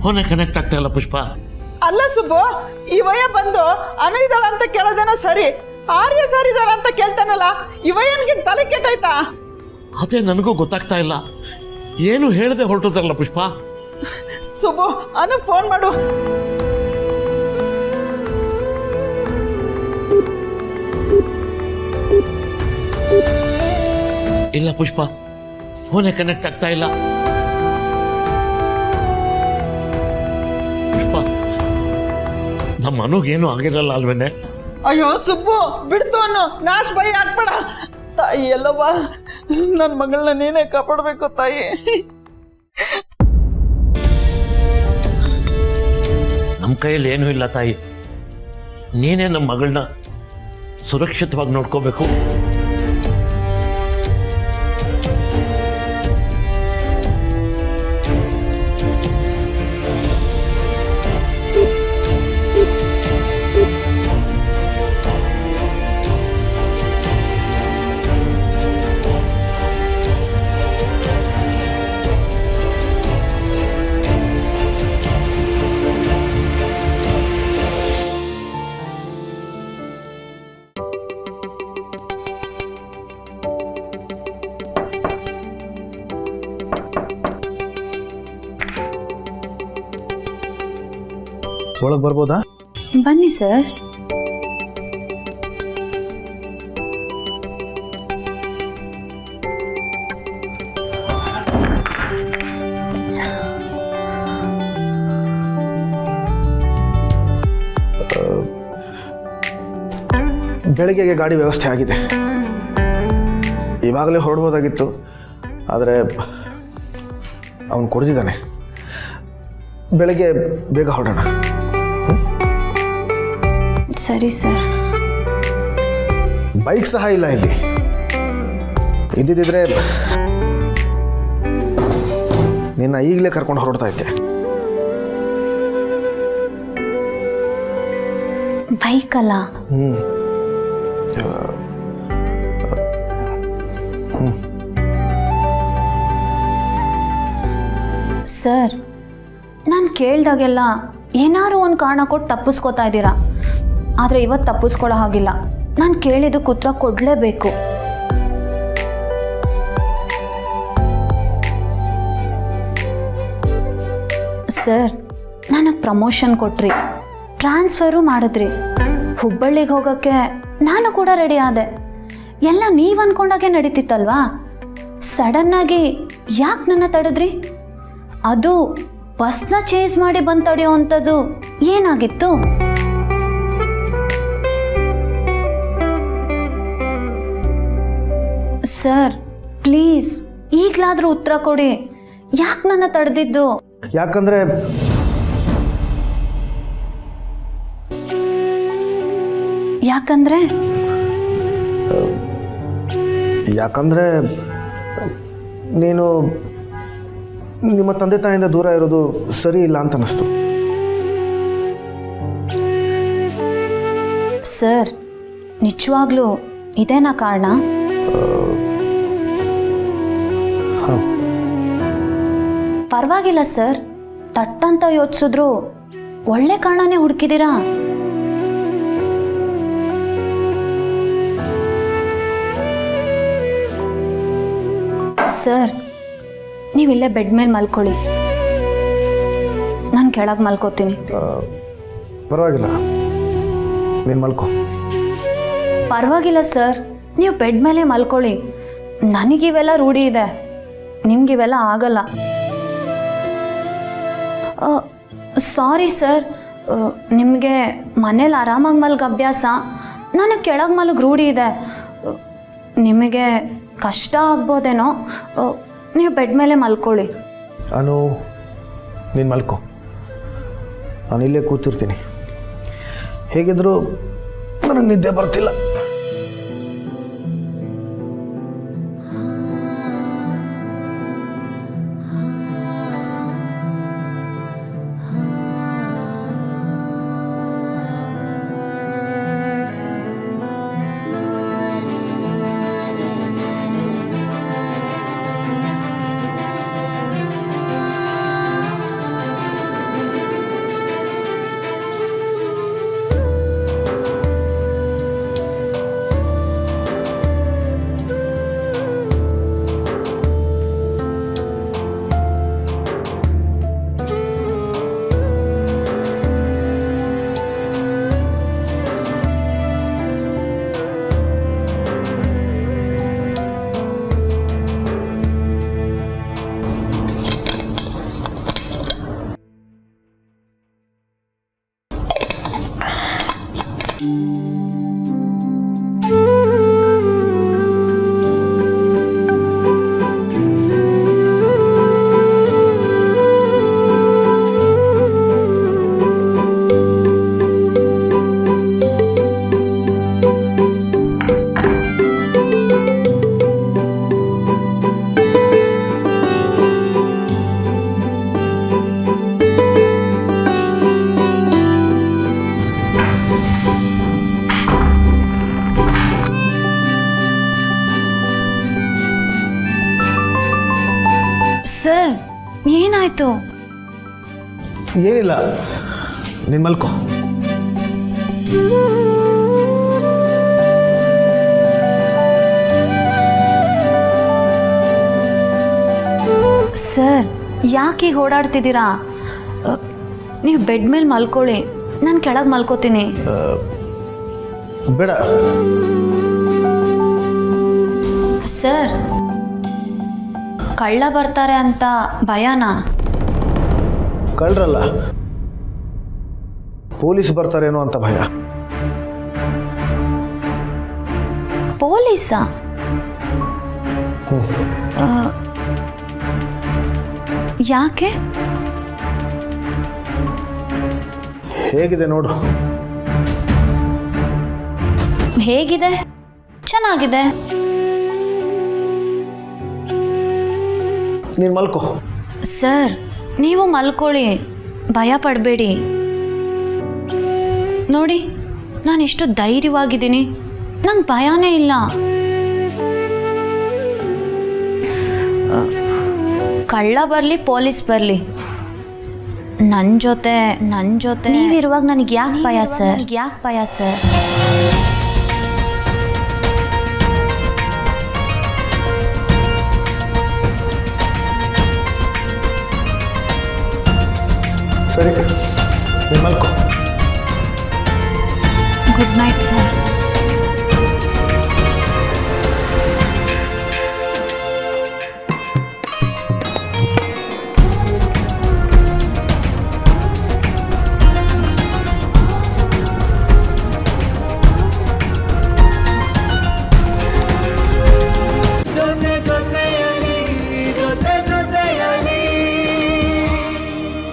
ಫೋನೇ ಕನೆಕ್ಟ್ ಆಗ್ತಾ ಇಲ್ಲ ಪುಷ್ಪ. ಅಲ್ಲ ಸುಬ್ಬು, ಇವಯ್ಯ ಬಂದು ಅನು ಇದ್ದಾಳ ಅಂತ ಕೇಳೋದೇನೋ ಸರಿ, ಆರ್ಯ ಸರ್ ಇದಾರ ಅಂತ ಕೇಳ್ತಾನಲ್ಲ, ಇವಯ್ಯನ್ಗಿನ್ ತಲೆ ಕೆಟ್ಟಾಯ್ತಾ? ಅದೇ ನನಗೂ ಗೊತ್ತಾಗ್ತಾ ಇಲ್ಲ, ಏನು ಹೇಳದೆ ಹೊರಟೋದ್ರಲ್ಲ ಪುಷ್ಪ. ಸುಬ್ಬು, ಅನು ಫೋನ್ ಮಾಡು. ಇಲ್ಲ ಪುಷ್ಪ, ಫೋನೇ ಕನೆಕ್ಟ್ ಆಗ್ತಾ ಇಲ್ಲ. ಪುಷ್ಪ, ನಮ್ಮ ಅನುಗೇನು ಆಗಿರಲ್ಲ ಅಲ್ವೇನೆ? ಅಯ್ಯೋ ಸುಬ್ಬು, ಬಿಡ್ತು ಅನ್ನು, ನಾಶ್ ಭಯ ಆಗ್ಬೇಡ. ತಾಯಿ ಎಲ್ಲವ್ವ, ನನ್ನ ಮಗಳನ್ನ ನೀನೇ ಕಾಪಾಡಬೇಕು ತಾಯಿ. ನಮ್ಮ ಕೈಯಲ್ಲಿ ಏನೂ ಇಲ್ಲ ತಾಯಿ, ನೀನೇ ನಮ್ಮ ಮಗಳನ್ನ ಸುರಕ್ಷಿತವಾಗಿ ನೋಡ್ಕೋಬೇಕು. ಒಳಗೆ ಬರ್ಬೋದಾ? ಬನ್ನಿ ಸರ್. ಬೆಳಗ್ಗೆಗೆ ಗಾಡಿ ವ್ಯವಸ್ಥೆ ಆಗಿದೆ, ಇವಾಗಲೇ ಹೊರಡ್ಬೋದಾಗಿತ್ತು, ಆದರೆ ಅವನು ಕೊಡ್ತಿದ್ದಾನೆ. ಬೆಳಗ್ಗೆ ಬೇಗ ಹೊರಡೋಣ. ಸರಿ ಸರ್. ಬೈಕ್ ಸಹ ಇಲ್ಲ ಇಲ್ಲಿ, ಇದ್ದಿದ್ದರೆ ನಿನ್ನ ಈಗಲೇ ಕರ್ಕೊಂಡು ಹೊರಡ್ತಾ ಇದ್ದೆ. ಬೈಕ್ ಅಲ್ಲ. ಸರ್, ನಾನು ಕೇಳ್ದಾಗೆಲ್ಲ ಏನಾರು ಒಂದು ಕಾರಣ ಕೊಟ್ಟು ತಪ್ಪಿಸ್ಕೋತಾ ಇದ್ದೀರಾ, ಆದರೆ ಇವತ್ತು ತಪ್ಪಿಸ್ಕೊಳ್ಳೋ ಹಾಗಿಲ್ಲ. ನಾನು ಕೇಳಿದ್ದಕ್ಕೆ ಉತ್ತರ ಕೊಡಲೇಬೇಕು. ಸರ್, ನನಗೆ ಪ್ರಮೋಷನ್ ಕೊಟ್ರಿ, ಟ್ರಾನ್ಸ್ಫರು ಮಾಡಿದ್ರಿ, ಹುಬ್ಬಳ್ಳಿಗೆ ಹೋಗೋಕ್ಕೆ ನಾನು ಕೂಡ ರೆಡಿ ಆದೆ. ಎಲ್ಲ ನೀವು ಅಂದ್ಕೊಂಡಾಗೆ ನಡೀತಿತ್ತಲ್ವಾ? ಸಡನ್ನಾಗಿ ಯಾಕೆ ನನ್ನ ತಡೆದ್ರಿ? ಅದು ಬಸ್ನ ಚೇಂಜ್ ಮಾಡಿ ಬಂದು ತಡೆಯೋ ಅಂಥದ್ದು ಏನಾಗಿತ್ತು? ಸರ್ ಪ್ಲೀಸ್ ಈಗಲಾದರೂ ಉತ್ತರ ಕೊಡಿ, ಯಾಕೆ ನನ್ನ ತಡೆದಿದ್ದು? ಯಾಕಂದ್ರೆ ಯಾಕಂದ್ರೆ ಯಾಕಂದ್ರೆ ನೀನು ನಿಮ್ಮ ತಂದೆ ತಾಯಿಯಿಂದ ದೂರ ಇರೋದು ಸರಿ ಇಲ್ಲ ಅಂತ ಅನ್ನಿಸ್ತು. ಸರ್, ನಿಜವಾಗ್ಲೂ ಇದೇನಾ ಕಾರಣ? ಪರವಾಗಿಲ್ಲ ಸರ್, ತಟ್ಟಂತ ಯೋಚಿಸಿದ್ರು ಒಳ್ಳೆ ಕಾರಣನೇ ಹುಡುಕಿದ್ದೀರಾ. ಸರ್, ನೀವಿಲ್ಲೇ ಬೆಡ್ ಮೇಲೆ ಮಲ್ಕೊಳ್ಳಿ, ನಾನು ಕೆಳಗೆ ಮಲ್ಕೋತೀನಿ. ಪರವಾಗಿಲ್ಲ, ನೀನು ಮಲ್ಕೋ. ಪರವಾಗಿಲ್ಲ ಸರ್, ನೀವು ಬೆಡ್ ಮೇಲೆ ಮಲ್ಕೊಳ್ಳಿ. ನನಗಿವೆಲ್ಲ ರೂಢಿ ಇದೆ, ನಿಮಗಿವೆಲ್ಲ ಆಗಲ್ಲ. ಸಾರಿ ಸರ್, ನಿಮಗೆ ಮನೇಲಿ ಆರಾಮಾಗಿ ಮಲ್ಗ ಅಭ್ಯಾಸ, ನನಗೆ ಕೆಳಗೆ ಮಲಗಿ ರೂಢಿ ಇದೆ. ನಿಮಗೆ ಕಷ್ಟ ಆಗ್ಬೋದೇನೋ, ನೀವು ಬೆಡ್ ಮೇಲೆ ಮಲ್ಕೊಳ್ಳಿ. ನಾನು ನೀನು ಮಲ್ಕೋ, ನಾನು ಇಲ್ಲೇ ಕೂತಿರ್ತೀನಿ. ಹೇಗಿದ್ರು ನನಗೆ ನಿದ್ದೆ ಬರ್ತಿಲ್ಲ. ಸರ್ ಏನಾಯ್ತು? ಏನಿಲ್ಲ, ನೀನು ಮಲ್ಕೋ. ಸರ್ ಯಾಕೆ ಹೀಗೆ ಓಡಾಡ್ತಿದ್ದೀರಾ? ನೀವು ಬೆಡ್ ಮೇಲೆ ಮಲ್ಕೊಳ್ಳಿ, ನಾನು ಕೆಳಗೆ ಮಲ್ಕೋತೀನಿ. ಬೇಡ. ಸರ್ ಕಳ್ಳ ಬರ್ತಾರೆ ಅಂತ ಭಯನಾ? ಕಳ್ರಲ್ಲ, ಪೊಲೀಸ್ ಬರ್ತಾರೇನೋ ಅಂತ ಭಯ. ಪೊಲೀಸಾ? ಯಾಕೆ? ಹೇಗಿದೆ ನೋಡು. ಹೇಗಿದೆ? ಚೆನ್ನಾಗಿದೆ. ನೀನು ಮಲ್ಕೋ. ಸರ್ ನೀವು ಮಲ್ಕೊಳ್ಳಿ, ಭಯ ಪಡಬೇಡಿ. ನೋಡಿ ನಾನು ಎಷ್ಟು ಧೈರ್ಯವಾಗಿದ್ದೀನಿ, ನಂಗೆ ಭಯನೇ ಇಲ್ಲ. ಕಳ್ಳ ಬರಲಿ ಪೊಲೀಸ್ ಬರಲಿ, ನನ್ನ ಜೊತೆ ನೀವಿರುವಾಗ ನನಗೆ ಯಾಕೆ ಭಯ ಸರ್? ಸರಿ, ನೀನು ಮಲ್ಕೋ. Good night sir.